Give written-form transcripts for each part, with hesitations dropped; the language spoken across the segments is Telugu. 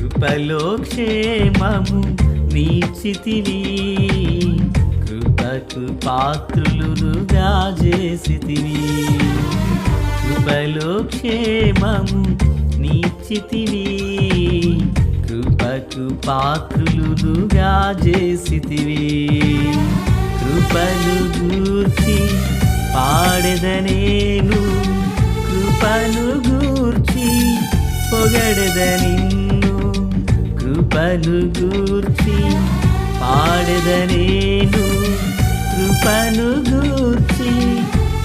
కృపలో క్షేమము నీచితివి, కృపకు పాత్రులుగా చేసితివి. కృపలో క్షేమము నీచితివి, కృపకు పాత్రులుగా చేసితివి. కృపను గూర్చి పాడెదనేను, కృపను గూర్చి పొగడెద నిన్ను. కృపను గూర్చి పాడెదనేను, కృపను గూర్చి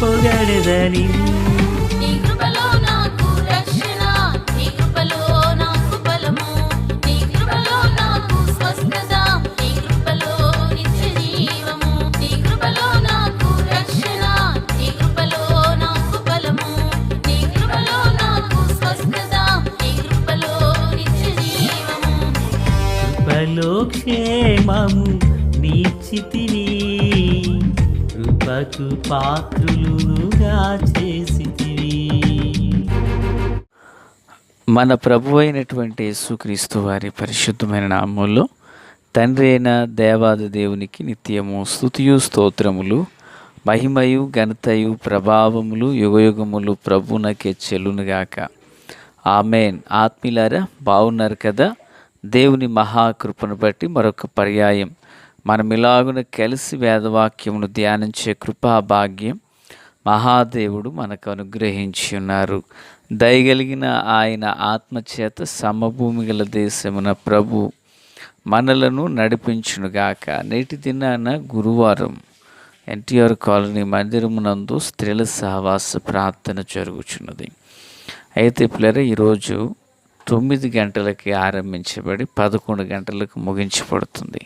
పొగడెద నిన్ను. కృపలో క్షేమము నీచితివి, కృపకు పాత్రులుగా చేసితివి. మన ప్రభు అయినటువంటి యేసుక్రీస్తు వారి పరిశుద్ధమైన నామములో తండ్రి అయిన దేవాది దేవునికి నిత్యము స్తుతియు స్తోత్రములు, మహిమయు ఘనతయు ప్రభావములు యుగయుగములు ప్రభునకే చెల్లునుగాక. ఆమేన్. ఆత్మీయులారా, బాగున్నారు కదా? దేవుని మహాకృపను బట్టి మరొక పర్యాయం మనం ఇలాగున కలిసి వేదవాక్యమును ధ్యానించే కృపాభాగ్యం మహాదేవుడు మనకు అనుగ్రహించి ఉన్నారు. దయగలిగిన ఆయన ఆత్మచేత సమభూమి గల దేశమున ప్రభు మనలను నడిపించునుగాక. నేటి దినాన గురువారం ఎన్టీఆర్ కాలనీ మందిరమునందు స్త్రీల సహవాస ప్రార్థన జరుగుచున్నది. అయితే పిల్లలు ఈరోజు 9 గంటలకి ఆరంభించబడి 11 గంటలకు ముగించబడుతుంది.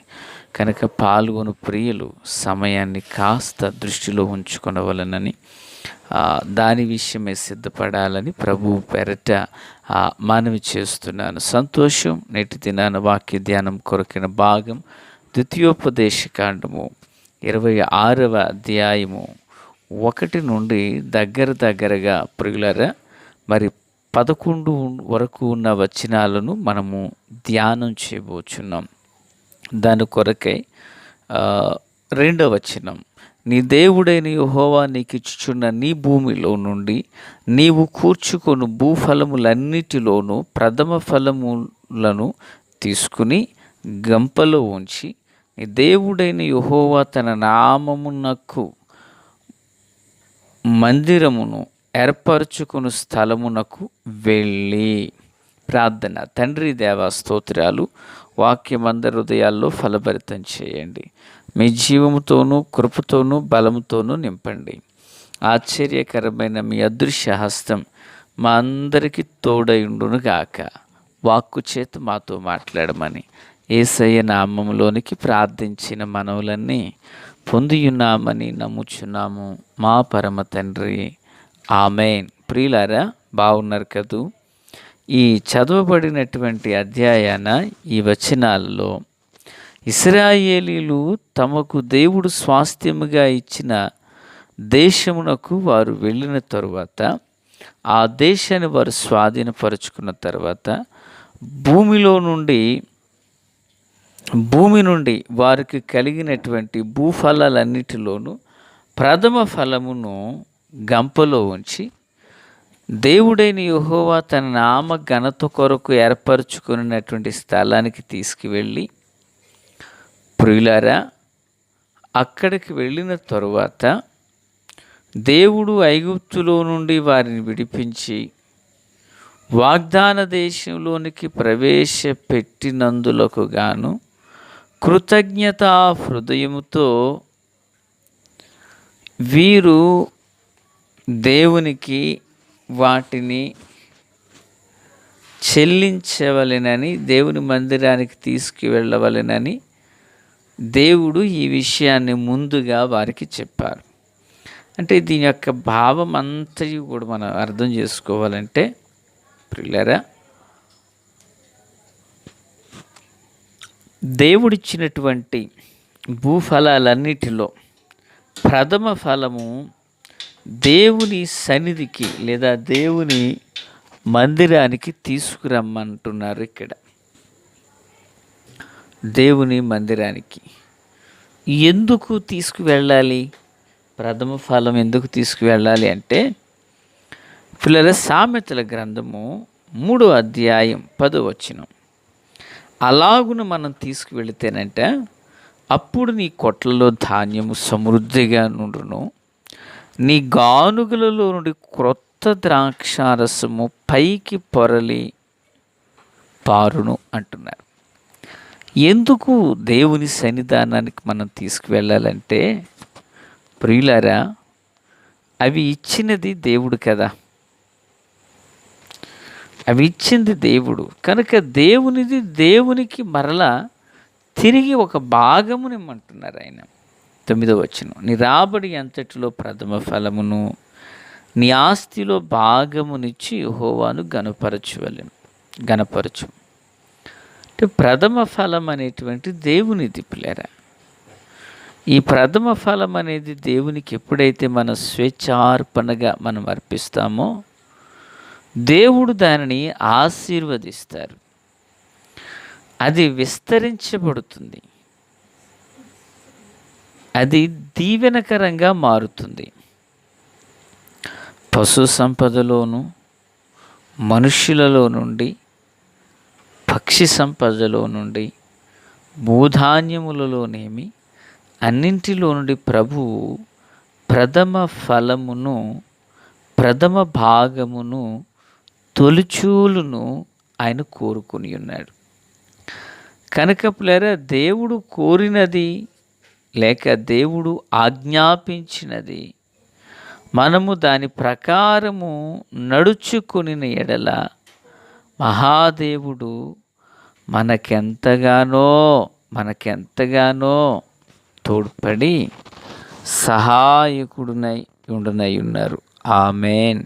కనుక పాల్గొను ప్రియులు సమయాన్ని కాస్త దృష్టిలో ఉంచుకొనవలనని, దాని విషయమే సిద్ధపడాలని ప్రభు పేరట మనవి చేస్తున్నాను. సంతోషం. నేటి దినాన వాక్య ధ్యానం కొరకిన భాగం ద్వితీయోపదేశకాండము 26వ అధ్యాయము 1 నుండి దగ్గరగా ప్రియులరా మరి 11 వరకు ఉన్న వచనాలను మనము ధ్యానం చేయబోచున్నాం. దాని కొరకై 2వ వచనం, నీ దేవుడైన యెహోవా నీకిచ్చుచున్న నీ భూమిలో నుండి నీవు కూర్చుకొను భూఫలములన్నిటిలోనూ ప్రథమ ఫలములను తీసుకుని గంపలో ఉంచి, నీ దేవుడైన యెహోవా తన నామమునకు మందిరమును ఏర్పరచుకుని స్థలమునకు వెళ్ళి. ప్రార్థన. తండ్రి దేవా స్తోత్రాలు. వాక్యమందరి హృదయాల్లో ఫలభరితం చేయండి. మీ జీవముతోనూ కృపతోనూ బలముతోనూ నింపండి. ఆశ్చర్యకరమైన మీ అదృశ్య హస్తం మా అందరికీ తోడైండునుగాక. వాక్కు చేత మాతో మాట్లాడమని యేసయ్య నామములోనికి ప్రార్థించిన మనవులన్నీ పొందియున్నామని నమ్ముచున్నాము మా పరమ తండ్రి. ఆమేన్. ప్రియులారా, బాగున్నారు కదూ? ఈ చదవబడినటువంటి అధ్యాయాన ఈ వచనాల్లో ఇశ్రాయేలీలు తమకు దేవుడు స్వాస్థ్యముగా ఇచ్చిన దేశమునకు వారు వెళ్ళిన తరువాత, ఆ దేశాన్ని వారు స్వాధీనపరుచుకున్న తర్వాత భూమి నుండి వారికి కలిగినటువంటి భూఫలాలన్నిటిలోనూ ప్రథమ ఫలమును గంపలో ఉంచి, దేవుడైన యెహోవా తన నామ ఘనత కొరకు ఏర్పరచుకున్నటువంటి స్థలానికి తీసుకువెళ్ళి, ప్రియులారా, అక్కడికి వెళ్ళిన తరువాత దేవుడు ఐగుప్తులో నుండి వారిని విడిపించి వాగ్దాన దేశంలోనికి ప్రవేశపెట్టినందులకు గాను కృతజ్ఞతా హృదయముతో వీరు దేవునికి వాటిని చెల్లించవలెనని, దేవుని మందిరానికి తీసుకువెళ్ళవలెనని దేవుడు ఈ విషయాన్ని ముందుగా వారికి చెప్పారు. అంటే దీని యొక్క భావం అంతయు కూడా మనం అర్థం చేసుకోవాలంటే ప్రియులారా, దేవుడిచ్చినటువంటి భూఫలాలన్నిటిలో ప్రథమ ఫలము దేవుని సన్నిధికి లేదా దేవుని మందిరానికి తీసుకురమ్మంటున్నారు ఇక్కడ. దేవుని మందిరానికి. ఎందుకు తీసుకువెళ్ళాలి? ప్రథమ ఫలం ఎందుకు తీసుకువెళ్ళాలి అంటే, పిల్లల సామెతల గ్రంథము 3వ అధ్యాయం 10వ వచనం. అలాగున మనం తీసుకువెళితేనంట, అప్పుడు నీ కొట్లలో ధాన్యము సమృద్ధిగా నుండును, నీ గానుగలలో నుండి క్రొత్త ద్రాక్షారసము పైకి పొరలి పారును అంటున్నారు. ఎందుకు దేవుని సన్నిధానానికి మనం తీసుకువెళ్ళాలంటే, ప్రియులారా, అవి ఇచ్చినది దేవుడు కదా, అవి ఇచ్చింది దేవుడు కనుక దేవునిది దేవునికి మరలా తిరిగి ఒక భాగమునిమ్మంటున్నారు ఆయన. 9వ వచనం, నీ రాబడి అంతటిలో ప్రథమ ఫలమును నీ ఆస్తిలో భాగమునిచ్చి యెహోవాను గణపరచు. అంటే ప్రథమ ఫలం అనేటువంటి దేవునిది పిల్లరా. ఈ ప్రథమ ఫలం అనేది దేవునికి ఎప్పుడైతే మన స్వేచ్ఛార్పణగా మనం అర్పిస్తామో దేవుడు దానిని ఆశీర్వదిస్తారు, అది విస్తరించబడుతుంది, అది దీవెనకరంగా మారుతుంది. పశు సంపదలోను, మనుష్యులలో నుండి, పక్షి సంపదలో నుండి, భూధాన్యములలోనేమి అన్నింటిలో నుండి ప్రభువు ప్రథమ ఫలమును, ప్రథమ భాగమును, తొలిచూలును ఆయన కోరుకుని ఉన్నాడు. కనుక పిల్లరా, దేవుడు కోరినది లేక దేవుడు ఆజ్ఞాపించినది మనము దాని ప్రకారము నడుచుకుని ఎడల మహాదేవుడు మనకెంతగానో తోడ్పడి సహాయకుడునై ఉన్నారు. ఆమేన్.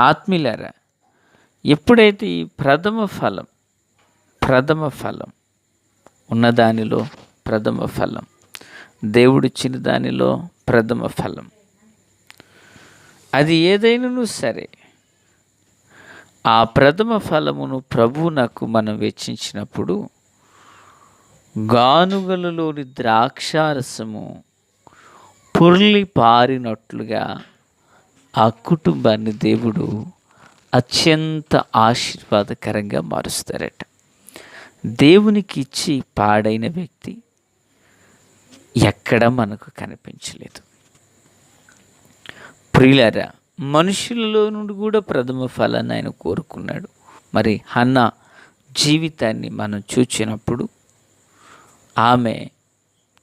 ఆత్మీయులారా, ఎప్పుడైతే ఈ ప్రథమ ఫలం ఉన్నదానిలో ప్రథమ ఫలం, దేవుడిచ్చిన దానిలో ప్రథమ ఫలం, అది ఏదైనాను సరే, ఆ ప్రథమ ఫలమును ప్రభువునకు మనం వెచ్చించినప్పుడు గానుగలలోని ద్రాక్షారసము పొర్లి పారినట్లుగా ఆ కుటుంబాన్ని దేవుడు అత్యంత ఆశీర్వాదకరంగా మారుస్తారట. దేవునికి ఇచ్చి పాడైన వ్యక్తి ఎక్కడ మనకు కనిపించలేదు. ప్రియులారా, మనుషులలో నుండి కూడా ప్రథమ ఫలాన్ని ఆయన కోరుకున్నాడు. మరి హన్నా జీవితాన్ని మనం చూచినప్పుడు ఆమె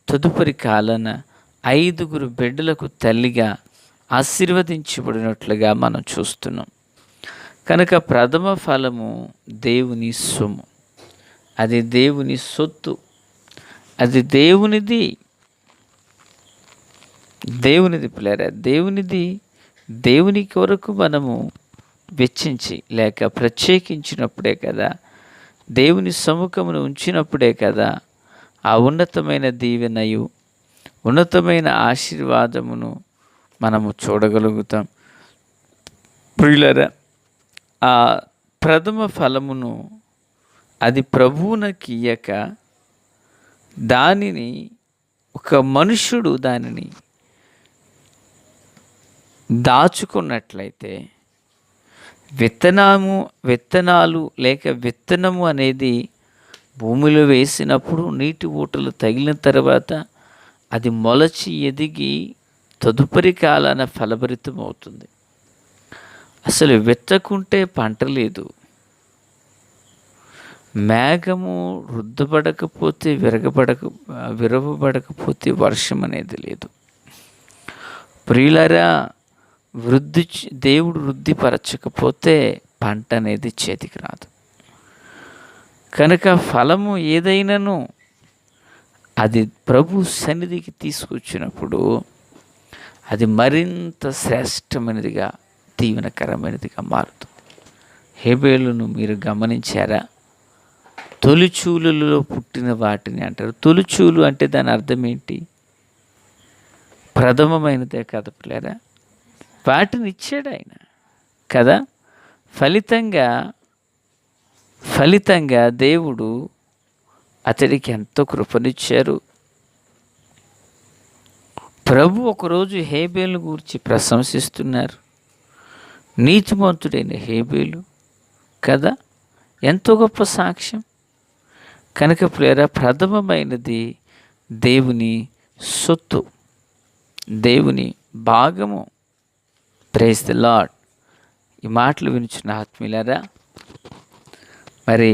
తదుపరి కాలాన 5 బిడ్డలకు తల్లిగా ఆశీర్వదించబడినట్లుగా మనం చూస్తున్నాం. కనుక ప్రథమ ఫలము దేవుని సొమ్ము, అది దేవుని సొత్తు, అది దేవునిది పిల్లరా. దేవుని కొరకు మనము వెచ్చించి లేక ప్రత్యేకించినప్పుడే కదా, దేవుని సముఖమును ఉంచినప్పుడే కదా ఆ ఉన్నతమైన దీవెనయు ఉన్నతమైన ఆశీర్వాదమును మనము చూడగలుగుతాం. ప్రియులారా, ఆ ప్రథమ ఫలమును అది ప్రభువునకి ఇయ్యక దానిని ఒక మనుష్యుడు దానిని దాచుకున్నట్లయితే, విత్తనాలు లేక విత్తనము అనేది భూమిలో వేసినప్పుడు నీటి ఊటలు తగిలిన తర్వాత అది మొలచి ఎదిగి తదుపరి కాలాన ఫలభరితం అవుతుంది. అసలు విత్తకుంటే పంట లేదు, మేఘము రుద్దబడకపోతే విరవబడకపోతే వర్షం అనేది లేదు. ప్రియులారా, దేవుడు వృద్ధిపరచకపోతే పంట అనేది చేతికి రాదు. కనుక ఫలము ఏదైనాను అది ప్రభు సన్నిధికి తీసుకొచ్చినప్పుడు అది మరింత శ్రేష్టమైనదిగా, దీవెనకరమైనదిగా మారుతుంది. హేబేలును మీరు గమనించారా? తొలిచూలులో పుట్టిన వాటిని అంటారు. తొలిచూలు అంటే దాని అర్థం ఏంటి? ప్రథమమైనదే కదా పిల్లరా. వాటిని ఇచ్చాడు ఆయన కదా. ఫలితంగా దేవుడు అతడికి ఎంతో కృపనిచ్చారు. ప్రభు ఒకరోజు హేబేలు గూర్చి ప్రశంసిస్తున్నారు. నీతిమంతుడైన హేబేలు కదా, ఎంతో గొప్ప సాక్ష్యం. కనుక ప్రియరా, ప్రథమమైనది దేవుని సొత్తు, దేవుని భాగము. Praise the Lord. ఈ మాటలు వినుచున్న ఆత్మీయులారా, మరి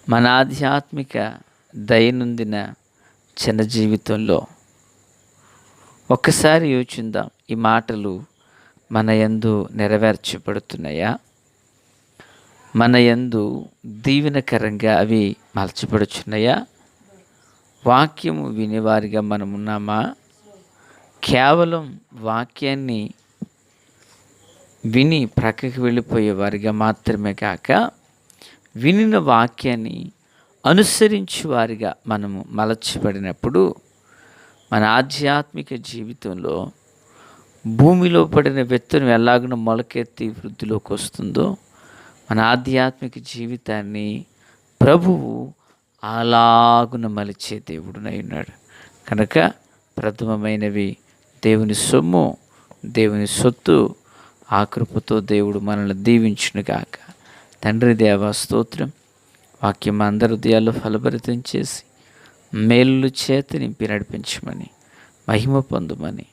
మన ఆధ్యాత్మిక దైనందిన చిన్న జీవితంలో ఒక్కసారి యోచిందాం. ఈ మాటలు మన యందు నెరవేర్చబడుతున్నాయా? మన యందు దీవెనకరంగా అవి మలచబడుచున్నాయా? వాక్యము వినేవారిగా మనం ఉన్నామా? కేవలం వాక్యాన్ని విని ప్రక్కకి వెళ్ళిపోయేవారిగా మాత్రమే కాక, వినిన వాక్యాన్ని అనుసరించే వారిగా మనము మలచబడినప్పుడు మన ఆధ్యాత్మిక జీవితంలో భూమిలో పడిన విత్తనం ఎలాగున మొలకెత్తి వృద్ధిలోకి వస్తుందో, మన ఆధ్యాత్మిక జీవితాన్ని ప్రభువు అలాగున మలిచే దేవుడునై ఉన్నాడు. కనుక ప్రథమమైనవి దేవుని సొమ్ము, దేవుని సొత్తు. ఆ కృపతో దేవుడు మనల్ని దీవించునుగాక. తండ్రి దేవా స్తోత్రం. వాక్యం అందరి హృదయాల్లో ఫలభరితం చేసి మేలు చేత నింపి నడిపించమని, మహిమ పొందుమని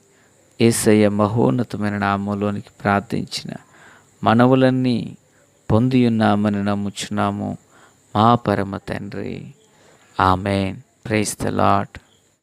యేసయ్య మహోన్నతమైన నామంలోనికి ప్రార్థించిన మనవులన్నీ పొంది ఉన్నామని నమ్ముచున్నాము మా పరమ తండ్రి. ఆమెన్. Praise the lord.